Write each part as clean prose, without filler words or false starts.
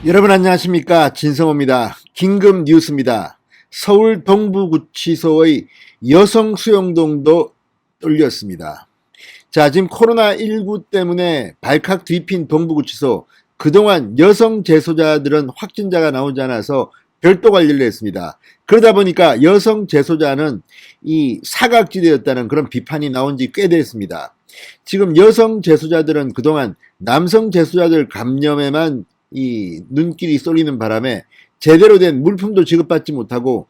여러분 안녕하십니까, 진성호입니다. 긴급 뉴스입니다. 서울 동부구치소의 여성 수용동도 뚫렸습니다. 자, 지금 코로나19 때문에 발칵 뒤핀 동부구치소, 그동안 여성 재소자들은 확진자가 나오지 않아서 별도 관리를 했습니다. 그러다 보니까 여성 재소자는 이 사각지대였다는 그런 비판이 나온 지 꽤 됐습니다. 지금 여성 재소자들은 그동안 남성 재소자들 감염에만 이 눈길이 쏠리는 바람에 제대로 된 물품도 지급받지 못하고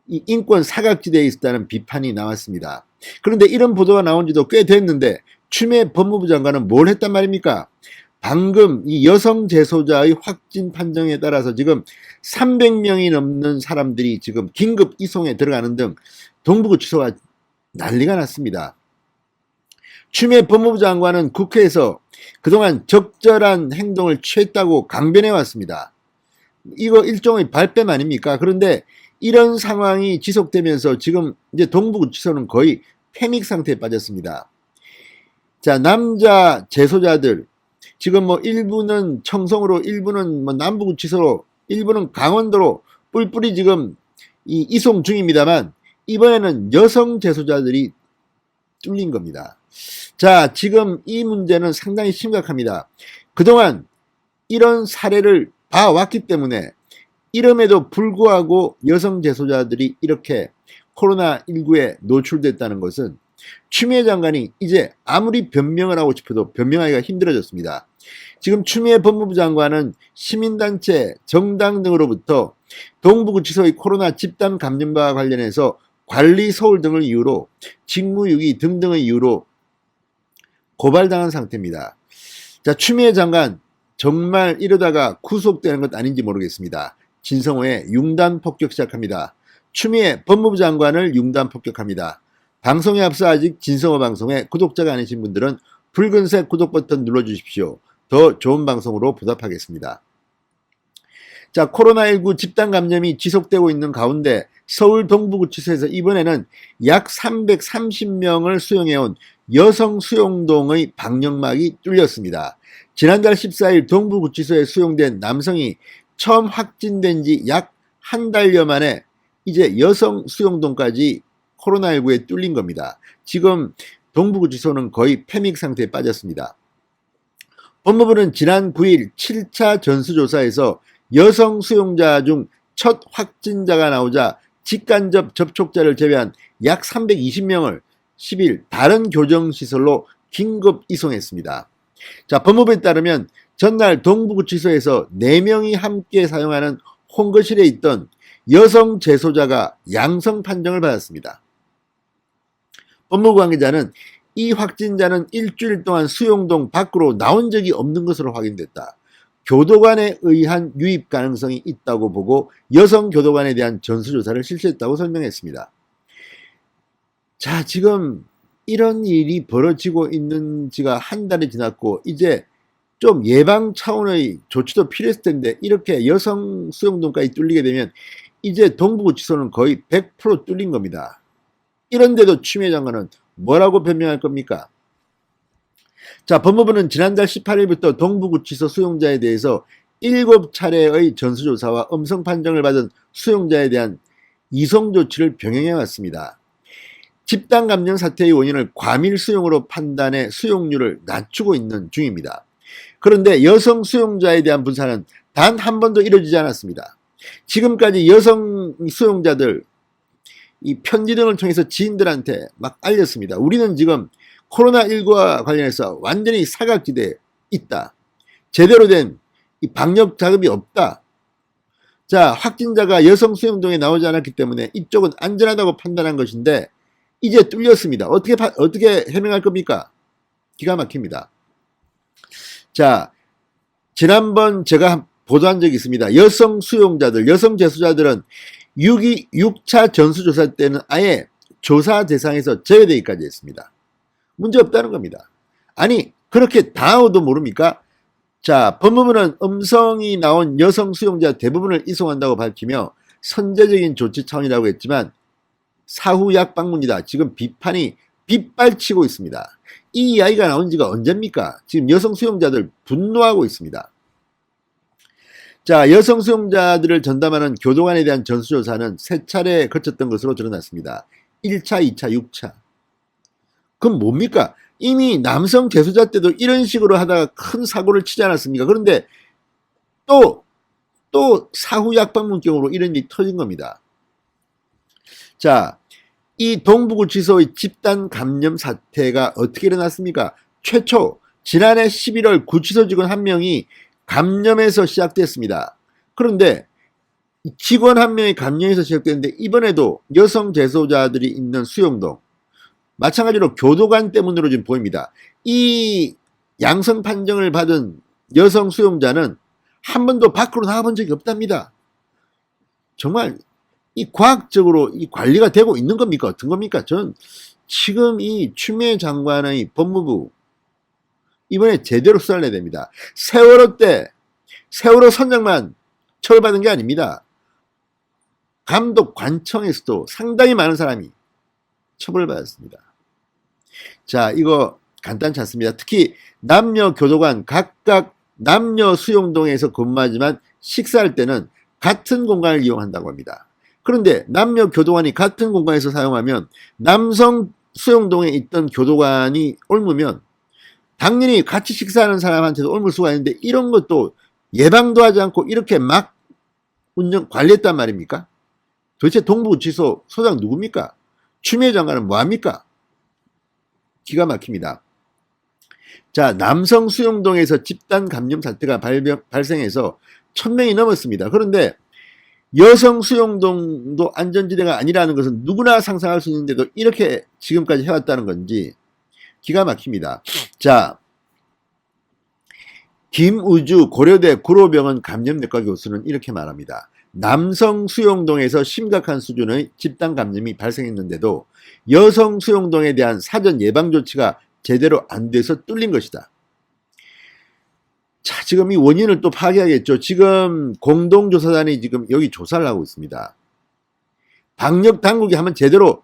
이 인권 사각지대에 있었다는 비판이 나왔습니다. 그런데 이런 보도가 나온 지도 꽤 됐는데 추미애 법무부 장관은 뭘 했단 말입니까? 방금 이 여성 재소자의 확진 판정에 따라서 지금 300명이 넘는 사람들이 지금 긴급 이송에 들어가는 등 동부구치소가 난리가 났습니다. 추미애 법무부 장관은 국회에서 그동안 적절한 행동을 취했다고 강변해 왔습니다. 이거 일종의 발뺌 아닙니까? 그런데 이런 상황이 지속되면서 지금 이제 동부구치소는 거의 패닉 상태에 빠졌습니다. 자, 남자 재소자들 지금 뭐 일부는 청송으로, 일부는 뭐 남부구치소로, 일부는 강원도로 뿔뿔이 지금 이송 중입니다만 이번에는 여성 재소자들이 뚫린 겁니다. 자, 지금 이 문제는 상당히 심각합니다. 그동안 이런 사례를 봐왔기 때문에 이름에도 불구하고 여성 재소자들이 이렇게 코로나19에 노출됐다는 것은 추미애 장관이 이제 아무리 변명을 하고 싶어도 변명하기가 힘들어졌습니다. 지금 추미애 법무부 장관은 시민단체, 정당 등으로부터 동부구치소의 코로나 집단 감염과 관련해서 관리 소홀 등을 이유로 직무유기 등등의 이유로 고발당한 상태입니다. 자, 추미애 장관 정말 이러다가 구속되는 것 아닌지 모르겠습니다. 진성호의 융단 폭격 시작합니다. 추미애 법무부 장관을 융단 폭격합니다. 방송에 앞서 아직 진성호 방송에 구독자가 아니신 분들은 붉은색 구독 버튼 눌러주십시오. 더 좋은 방송으로 보답하겠습니다. 자, 코로나19 집단 감염이 지속되고 있는 가운데 서울 동부구치소에서 이번에는 약 330명을 수용해온 여성 수용동의 방역막이 뚫렸습니다. 지난달 14일 동부구치소에 수용된 남성이 처음 확진된 지 약 한 달여 만에 이제 여성 수용동까지 코로나19에 뚫린 겁니다. 지금 동부구치소는 거의 패닉 상태에 빠졌습니다. 법무부는 지난 9일 7차 전수조사에서 여성 수용자 중 첫 확진자가 나오자 직간접 접촉자를 제외한 약 320명을 10일 다른 교정시설로 긴급 이송했습니다. 자, 법무부에 따르면 전날 동부구치소에서 4명이 함께 사용하는 홍거실에 있던 여성 재소자가 양성 판정을 받았습니다. 법무부 관계자는 이 확진자는 일주일 동안 수용동 밖으로 나온 적이 없는 것으로 확인됐다. 교도관에 의한 유입 가능성이 있다고 보고 여성 교도관에 대한 전수조사를 실시했다고 설명했습니다. 자, 지금 이런 일이 벌어지고 있는 지가 한 달이 지났고 이제 좀 예방 차원의 조치도 필요했을 텐데 이렇게 여성 수용동까지 뚫리게 되면 이제 동부구치소는 거의 100% 뚫린 겁니다. 이런데도 추미애 장관은 뭐라고 변명할 겁니까? 자, 법무부는 지난달 18일부터 동부구치소 수용자에 대해서 7차례의 전수조사와 음성 판정을 받은 수용자에 대한 이송 조치를 병행해 왔습니다. 집단 감염 사태의 원인을 과밀 수용으로 판단해 수용률을 낮추고 있는 중입니다. 그런데 여성 수용자에 대한 분산은 단 한 번도 이루어지지 않았습니다. 지금까지 여성 수용자들 이 편지 등을 통해서 지인들한테 막 알렸습니다. 우리는 지금 코로나19와 관련해서 완전히 사각지대에 있다. 제대로 된 이 방역 자금이 없다. 자, 확진자가 여성 수용동에 나오지 않았기 때문에 이쪽은 안전하다고 판단한 것인데 이제 뚫렸습니다. 어떻게 해명할 겁니까? 기가 막힙니다. 자, 지난번 제가 보도한 적이 있습니다. 여성 수용자들, 여성 재소자들은 6차 전수조사 때는 아예 조사 대상에서 제외되기까지 했습니다. 문제 없다는 겁니다. 아니, 그렇게 당하고도 모릅니까? 자, 법무부는 음성이 나온 여성 수용자 대부분을 이송한다고 밝히며 선제적인 조치 차원이라고 했지만 사후 약 방문이다. 지금 비판이 빗발치고 있습니다. 이 이야기가 나온 지가 언제입니까? 지금 여성 수용자들 분노하고 있습니다. 자, 여성 수용자들을 전담하는 교도관에 대한 전수조사는 3차례 거쳤던 것으로 드러났습니다. 1차, 2차, 6차. 그럼 뭡니까? 이미 남성 재소자 때도 이런 식으로 하다가 큰 사고를 치지 않았습니까? 그런데 또 사후 약방문경으로 이런 일이 터진 겁니다. 자, 이 동부구치소의 집단 감염 사태가 어떻게 일어났습니까? 최초 지난해 11월 구치소 직원 1명이 감염에서 시작됐습니다. 그런데 직원 1명이 감염에서 시작됐는데 이번에도 여성 재소자들이 있는 수용동, 마찬가지로 교도관 때문으로 지금 보입니다. 이 양성 판정을 받은 여성 수용자는 한 번도 밖으로 나가본 적이 없답니다. 정말 이 과학적으로 이 관리가 되고 있는 겁니까? 어떤 겁니까? 저는 지금 이 추미애 장관의 법무부 이번에 제대로 수사를 해야 됩니다. 세월호 때 세월호 선장만 처벌받은 게 아닙니다. 감독 관청에서도 상당히 많은 사람이 처벌받았습니다. 자, 이거 간단치 않습니다. 특히 남녀 교도관 각각 남녀 수용동에서 근무하지만 식사할 때는 같은 공간을 이용한다고 합니다. 그런데 남녀 교도관이 같은 공간에서 사용하면 남성 수용동에 있던 교도관이 옮으면 당연히 같이 식사하는 사람한테도 옮을 수가 있는데 이런 것도 예방도 하지 않고 이렇게 막 관리했단 말입니까? 도대체 동부구치소 소장 누굽니까? 추미애 장관은 뭐합니까? 기가 막힙니다. 자, 남성 수용동에서 집단 감염 사태가 발생해서 1000명이 넘었습니다. 그런데 여성 수용동도 안전지대가 아니라는 것은 누구나 상상할 수 있는데도 이렇게 지금까지 해왔다는 건지 기가 막힙니다. 자, 김우주 고려대 구로병원 감염내과 교수는 이렇게 말합니다. 남성 수용동에서 심각한 수준의 집단 감염이 발생했는데도 여성 수용동에 대한 사전 예방 조치가 제대로 안 돼서 뚫린 것이다. 자, 지금 이 원인을 또 파악해야겠죠. 지금 공동조사단이 지금 여기 조사를 하고 있습니다. 방역 당국이 한번 제대로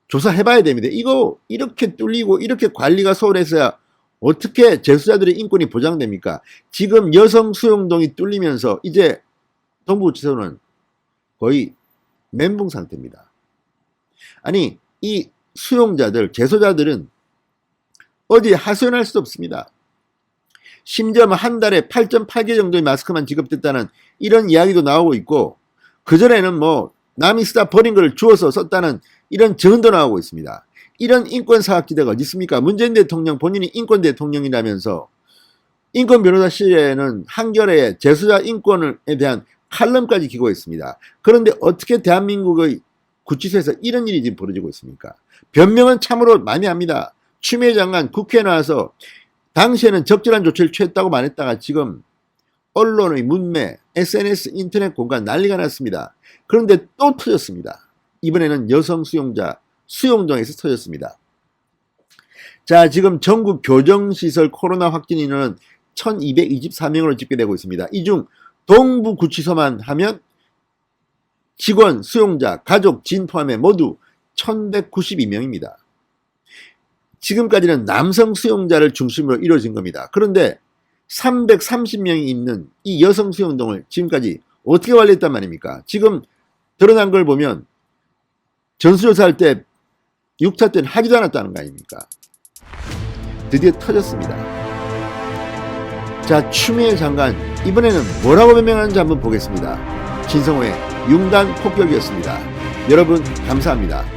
조사해봐야 됩니다. 이거 이렇게 뚫리고 이렇게 관리가 소홀해서야 어떻게 재소자들의 인권이 보장됩니까? 지금 여성 수용동이 뚫리면서 이제 동부구치소는 거의 멘붕 상태입니다. 아니, 이 수용자들, 재소자들은 어디 하소연할 수도 없습니다. 심지어 한 달에 8.8개 정도의 마스크만 지급됐다는 이런 이야기도 나오고 있고, 그전에는 뭐 남이 쓰다 버린 걸 주워서 썼다는 이런 증언도 나오고 있습니다. 이런 인권사학지대가 어디 있습니까? 문재인 대통령 본인이 인권 대통령이라면서 인권 변호사실에는 한겨레에 재소자 인권에 대한 칼럼까지 기고했습니다. 그런데 어떻게 대한민국의 구치소에서 이런 일이 지금 벌어지고 있습니까? 변명은 참으로 많이 합니다. 추미애 장관 국회에 나와서 당시에는 적절한 조치를 취했다고 말했다가 지금 언론의 문매, SNS, 인터넷 공간 난리가 났습니다. 그런데 또 터졌습니다. 이번에는 여성 수용자 수용동에서 터졌습니다. 자, 지금 전국 교정시설 코로나 확진 인원은 1224명으로 집계되고 있습니다. 이 중 동부구치소만 하면 직원, 수용자, 가족, 지인 포함해 모두 1192명입니다. 지금까지는 남성 수용자를 중심으로 이루어진 겁니다. 그런데 330명이 있는 이 여성 수용동을 지금까지 어떻게 관리했단 말입니까? 지금 드러난 걸 보면 전수조사할 때 6차 때는 하지도 않았다는 거 아닙니까? 드디어 터졌습니다. 자, 추미애 장관 이번에는 뭐라고 변명하는지 한번 보겠습니다. 진성호의 융단 폭격이었습니다. 여러분 감사합니다.